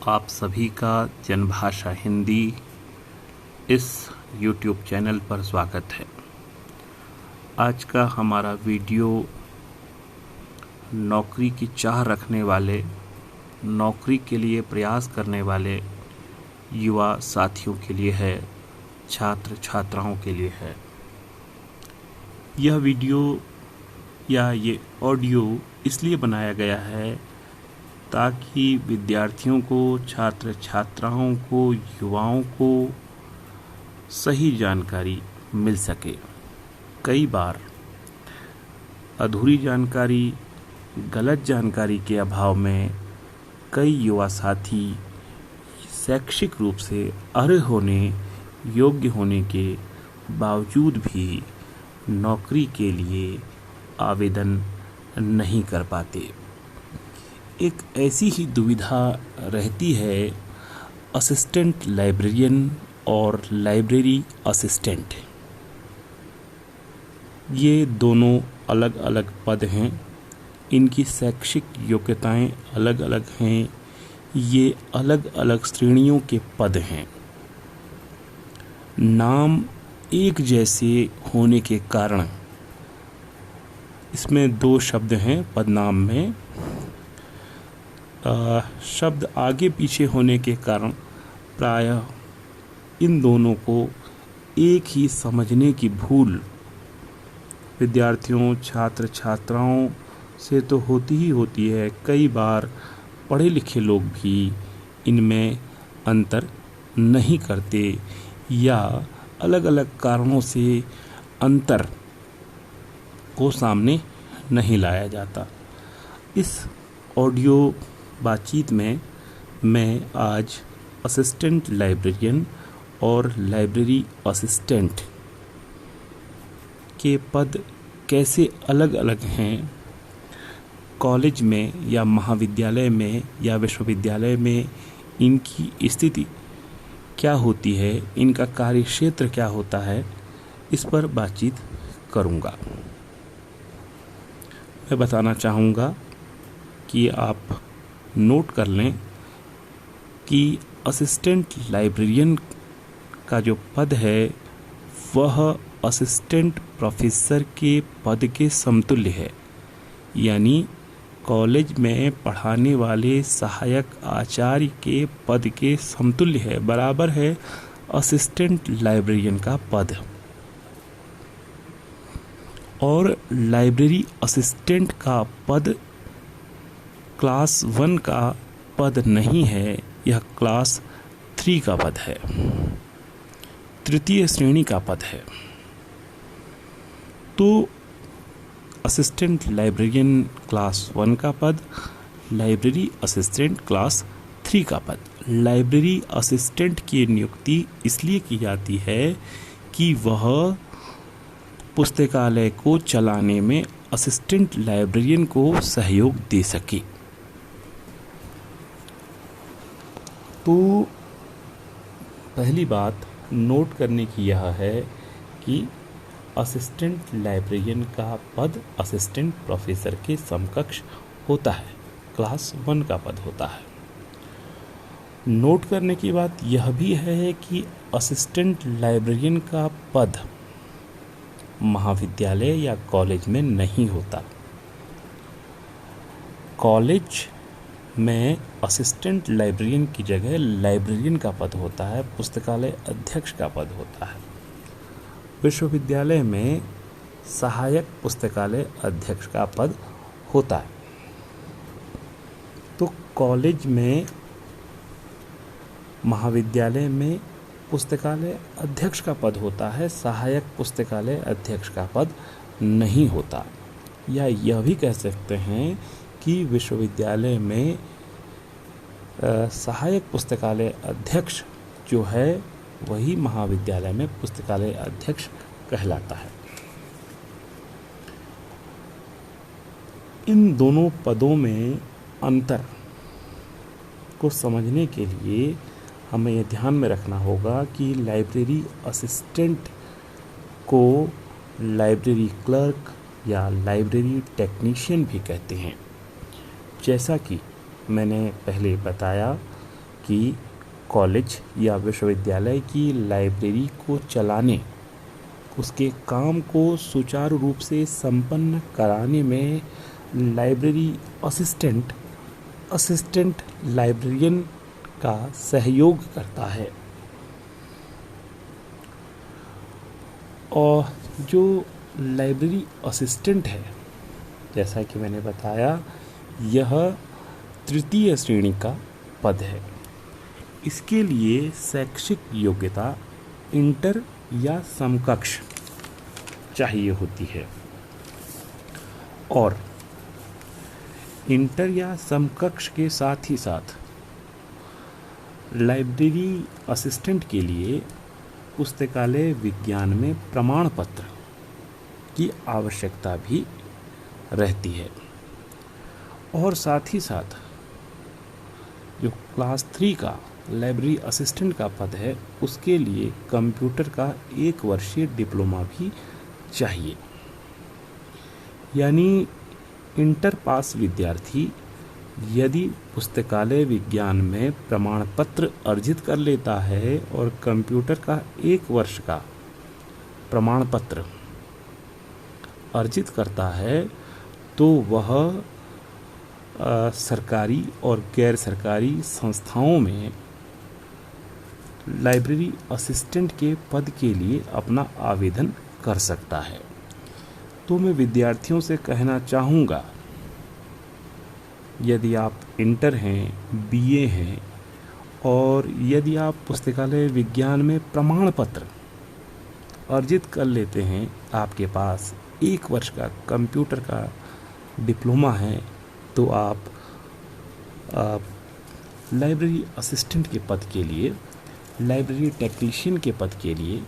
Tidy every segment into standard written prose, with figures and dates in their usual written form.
आप सभी का जनभाषा हिंदी इस YouTube चैनल पर स्वागत है। आज का हमारा वीडियो नौकरी की चाह रखने वाले, नौकरी के लिए प्रयास करने वाले युवा साथियों के लिए है, छात्र छात्राओं के लिए है। यह वीडियो या ये ऑडियो इसलिए बनाया गया है ताकि विद्यार्थियों को, छात्र छात्राओं को, युवाओं को सही जानकारी मिल सके। कई बार अधूरी जानकारी, गलत जानकारी के अभाव में कई युवा साथी शैक्षिक रूप से अर्ह होने, योग्य होने के बावजूद भी नौकरी के लिए आवेदन नहीं कर पाते। एक ऐसी ही दुविधा रहती है असिस्टेंट लाइब्रेरियन और लाइब्रेरी असिस्टेंट। ये दोनों अलग अलग पद हैं, इनकी शैक्षिक योग्यताएं अलग अलग हैं, ये अलग अलग श्रेणियों के पद हैं। नाम एक जैसे होने के कारण इसमें दो शब्द हैं पदनाम में। शब्द आगे पीछे होने के कारण प्रायः इन दोनों को एक ही समझने की भूल विद्यार्थियों, छात्र छात्राओं से तो होती ही होती है। कई बार पढ़े लिखे लोग भी इनमें अंतर नहीं करते या अलग अलग कारणों से अंतर को सामने नहीं लाया जाता। इस ऑडियो बातचीत में मैं आज असिस्टेंट लाइब्रेरियन और लाइब्रेरी असिस्टेंट के पद कैसे अलग अलग हैं, कॉलेज में या महाविद्यालय में या विश्वविद्यालय में इनकी स्थिति क्या होती है, इनका कार्यक्षेत्र क्या होता है, इस पर बातचीत करूँगा। मैं बताना चाहूँगा कि आप नोट कर लें कि असिस्टेंट लाइब्रेरियन का जो पद है वह असिस्टेंट प्रोफेसर के पद के समतुल्य है, यानी कॉलेज में पढ़ाने वाले सहायक आचार्य के पद के समतुल्य है, बराबर है असिस्टेंट लाइब्रेरियन का पद। और लाइब्रेरी असिस्टेंट का पद क्लास 1 का पद नहीं है, यह क्लास 3 का पद है, तृतीय श्रेणी का पद है। तो असिस्टेंट लाइब्रेरियन क्लास 1 का पद, लाइब्रेरी असिस्टेंट क्लास 3 का पद। लाइब्रेरी असिस्टेंट की नियुक्ति इसलिए की जाती है कि वह पुस्तकालय को चलाने में असिस्टेंट लाइब्रेरियन को सहयोग दे सके। तो पहली बात नोट करने की यह है कि असिस्टेंट लाइब्रेरियन का पद असिस्टेंट प्रोफेसर के समकक्ष होता है, क्लास 1 का पद होता है। नोट करने की बात यह भी है कि असिस्टेंट लाइब्रेरियन का पद महाविद्यालय या कॉलेज में नहीं होता। कॉलेज में असिस्टेंट लाइब्रेरियन की जगह लाइब्रेरियन का पद होता है, पुस्तकालय अध्यक्ष का पद होता है। विश्वविद्यालय में सहायक पुस्तकालय अध्यक्ष का पद होता है। तो कॉलेज में, महाविद्यालय में पुस्तकालय अध्यक्ष का पद होता है, सहायक पुस्तकालय अध्यक्ष का पद नहीं होता। या यह भी कह सकते हैं कि विश्वविद्यालय में सहायक पुस्तकालय अध्यक्ष जो है वही महाविद्यालय में पुस्तकालय अध्यक्ष कहलाता है। इन दोनों पदों में अंतर को समझने के लिए हमें यह ध्यान में रखना होगा कि लाइब्रेरी असिस्टेंट को लाइब्रेरी क्लर्क या लाइब्रेरी टेक्नीशियन भी कहते हैं। जैसा कि मैंने पहले बताया कि कॉलेज या विश्वविद्यालय की लाइब्रेरी को चलाने, उसके काम को सुचारू रूप से संपन्न कराने में लाइब्रेरी असिस्टेंट लाइब्रेरियन का सहयोग करता है। और जो लाइब्रेरी असिस्टेंट है, जैसा कि मैंने बताया, यह तृतीय श्रेणी का पद है। इसके लिए शैक्षिक योग्यता इंटर या समकक्ष चाहिए होती है, और इंटर या समकक्ष के साथ ही साथ लाइब्रेरी असिस्टेंट के लिए पुस्तकालय विज्ञान में प्रमाण पत्र की आवश्यकता भी रहती है। और साथ ही साथ जो क्लास 3 का लाइब्रेरी असिस्टेंट का पद है, उसके लिए कंप्यूटर का 1 वर्षीय डिप्लोमा भी चाहिए। यानी इंटर पास विद्यार्थी यदि पुस्तकालय विज्ञान में प्रमाण पत्र अर्जित कर लेता है और कंप्यूटर का 1 वर्ष का प्रमाण पत्र अर्जित करता है, तो वह सरकारी और गैर सरकारी संस्थाओं में लाइब्रेरी असिस्टेंट के पद के लिए अपना आवेदन कर सकता है। तो मैं विद्यार्थियों से कहना चाहूँगा, यदि आप इंटर हैं, बीए हैं, और यदि आप पुस्तकालय विज्ञान में प्रमाण पत्र अर्जित कर लेते हैं, आपके पास 1 वर्ष का कंप्यूटर का डिप्लोमा है, तो आप लाइब्रेरी असिस्टेंट के पद के लिए, लाइब्रेरी टेक्नीशियन के पद के लिए,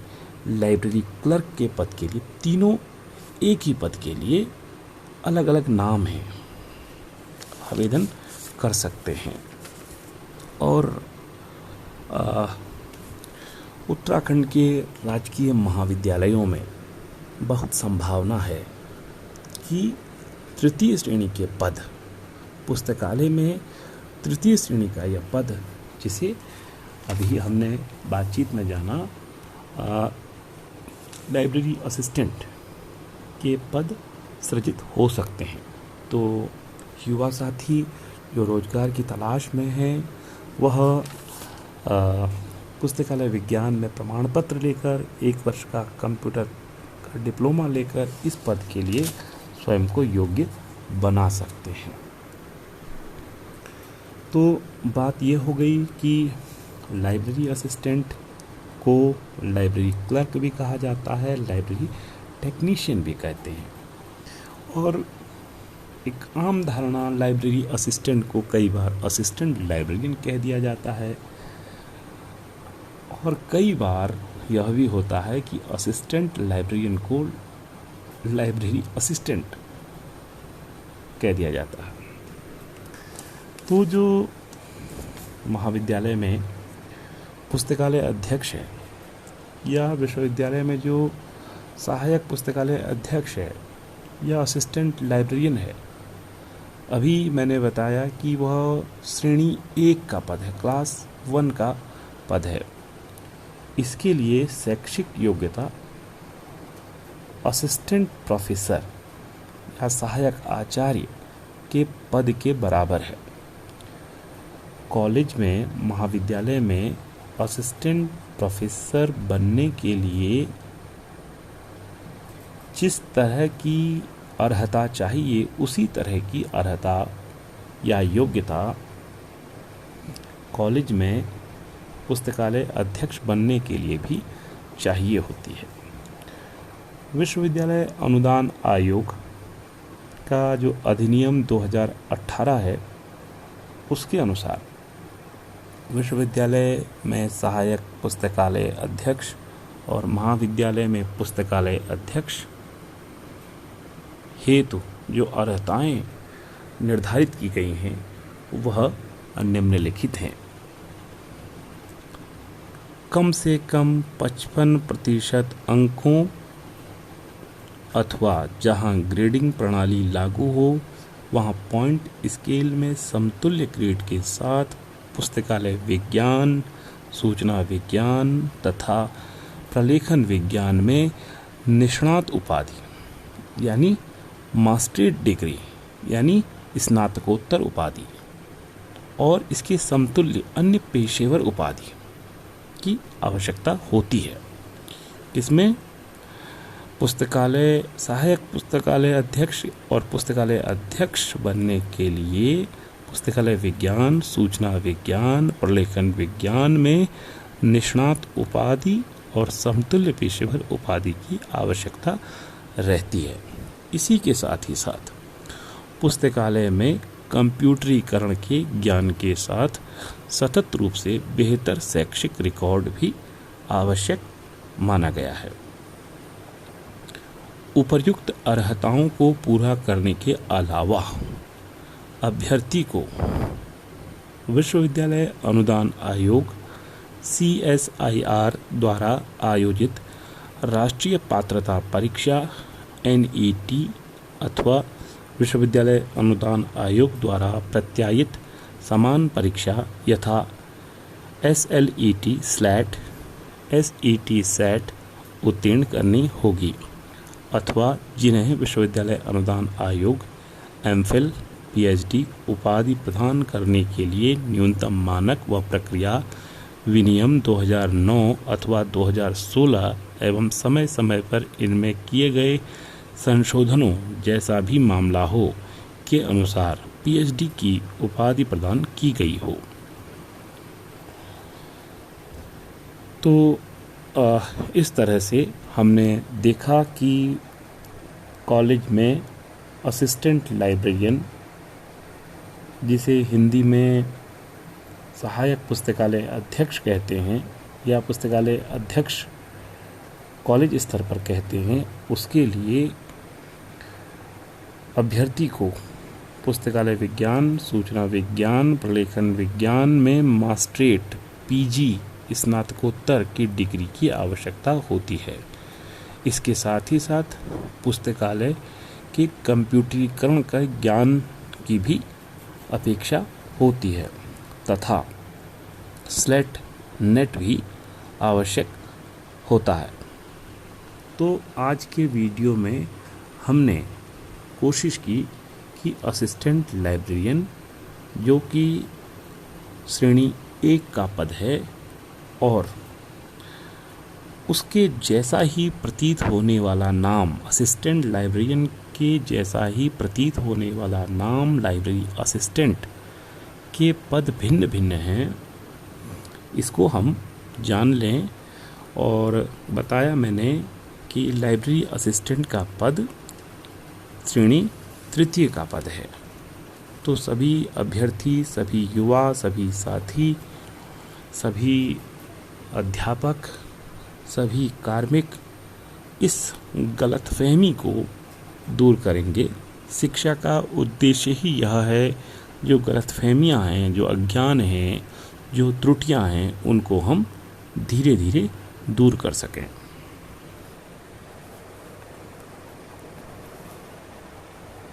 लाइब्रेरी क्लर्क के पद के लिए, तीनों एक ही पद के लिए अलग अलग नाम हैं, आवेदन कर सकते हैं। और उत्तराखंड के राजकीय महाविद्यालयों में बहुत संभावना है कि तृतीय श्रेणी के पद, पुस्तकालय में तृतीय श्रेणी का यह पद, जिसे अभी हमने बातचीत में जाना लाइब्रेरी असिस्टेंट के पद सृजित हो सकते हैं। तो युवा साथी जो रोजगार की तलाश में हैं, वह पुस्तकालय विज्ञान में प्रमाण पत्र लेकर 1 वर्ष का कंप्यूटर का डिप्लोमा लेकर इस पद के लिए स्वयं को योग्य बना सकते हैं। तो बात यह हो गई कि लाइब्रेरी असिस्टेंट को लाइब्रेरी क्लर्क भी कहा जाता है, लाइब्रेरी टेक्नीशियन भी कहते हैं। और एक आम धारणा, लाइब्रेरी असिस्टेंट को कई बार असिस्टेंट लाइब्रेरियन कह दिया जाता है, और कई बार यह भी होता है कि असिस्टेंट लाइब्रेरियन को लाइब्रेरी असिस्टेंट कह दिया जाता है। तो जो महाविद्यालय में पुस्तकालय अध्यक्ष है, या विश्वविद्यालय में जो सहायक पुस्तकालय अध्यक्ष है, या असिस्टेंट लाइब्रेरियन है, अभी मैंने बताया कि वह श्रेणी 1 का पद है, क्लास 1 का पद है। इसके लिए शैक्षिक योग्यता असिस्टेंट प्रोफेसर या सहायक आचार्य के पद के बराबर है। कॉलेज में, महाविद्यालय में असिस्टेंट प्रोफेसर बनने के लिए जिस तरह की अर्हता चाहिए, उसी तरह की अर्हता या योग्यता कॉलेज में पुस्तकालय अध्यक्ष बनने के लिए भी चाहिए होती है। विश्वविद्यालय अनुदान आयोग का जो अधिनियम 2018 है, उसके अनुसार विश्वविद्यालय में सहायक पुस्तकालय अध्यक्ष और महाविद्यालय में पुस्तकालय अध्यक्ष हेतु जो अर्हताएं निर्धारित की गई हैं, वह निम्नलिखित हैं। कम से कम 55% अंकों अथवा जहां ग्रेडिंग प्रणाली लागू हो, वहां पॉइंट स्केल में समतुल्य ग्रेड के साथ पुस्तकालय विज्ञान, सूचना विज्ञान तथा प्रलेखन विज्ञान में निष्णात उपाधि यानी मास्टरेट डिग्री यानी स्नातकोत्तर उपाधि और इसके समतुल्य अन्य पेशेवर उपाधि की आवश्यकता होती है। इसमें पुस्तकालय सहायक पुस्तकालय अध्यक्ष और पुस्तकालय अध्यक्ष बनने के लिए पुस्तकालय विज्ञान, सूचना विज्ञान, प्रलेखन विज्ञान में निष्णात उपाधि और समतुल्य पेशेवर उपाधि की आवश्यकता रहती है। इसी के साथ ही साथ पुस्तकालय में कंप्यूटरीकरण के ज्ञान के साथ सतत रूप से बेहतर शैक्षिक रिकॉर्ड भी आवश्यक माना गया है। उपर्युक्त अर्हताओं को पूरा करने के अलावा अभ्यर्थी को विश्वविद्यालय अनुदान आयोग CSIR द्वारा आयोजित राष्ट्रीय पात्रता परीक्षा NET अथवा विश्वविद्यालय अनुदान आयोग द्वारा प्रत्यायित समान परीक्षा यथा SLET, SLAT, SET, SAT उत्तीर्ण करनी होगी अथवा जिन्हें विश्वविद्यालय अनुदान आयोग MPhil, PhD उपाधि प्रदान करने के लिए न्यूनतम मानक व प्रक्रिया विनियम 2009 अथवा 2016 एवं समय समय पर इनमें किए गए संशोधनों जैसा भी मामला हो के अनुसार PhD की उपाधि प्रदान की गई हो। तो इस तरह से हमने देखा कि कॉलेज में असिस्टेंट लाइब्रेरियन, जिसे हिंदी में सहायक पुस्तकालय अध्यक्ष कहते हैं या पुस्तकालय अध्यक्ष कॉलेज स्तर पर कहते हैं, उसके लिए अभ्यर्थी को पुस्तकालय विज्ञान, सूचना विज्ञान, प्रलेखन विज्ञान में मास्टरेट PG स्नातकोत्तर की डिग्री की आवश्यकता होती है। इसके साथ ही साथ पुस्तकालय के कंप्यूटरीकरण का ज्ञान की भी अपेक्षा होती है तथा स्लेट नेट भी आवश्यक होता है। तो आज के वीडियो में हमने कोशिश की कि असिस्टेंट लाइब्रेरियन, जो कि श्रेणी 1 का पद है और उसके जैसा ही प्रतीत होने वाला नाम, असिस्टेंट लाइब्रेरियन के जैसा ही प्रतीत होने वाला नाम लाइब्रेरी असिस्टेंट के पद भिन्न भिन्न हैं, इसको हम जान लें। और बताया मैंने कि लाइब्रेरी असिस्टेंट का पद श्रेणी 3 का पद है। तो सभी अभ्यर्थी, सभी युवा, सभी साथी, सभी अध्यापक, सभी कार्मिक इस गलतफहमी को दूर करेंगे। शिक्षा का उद्देश्य ही यह है, जो गलतफहमियां हैं, जो अज्ञान हैं, जो त्रुटियां हैं, उनको हम धीरे धीरे दूर कर सकें।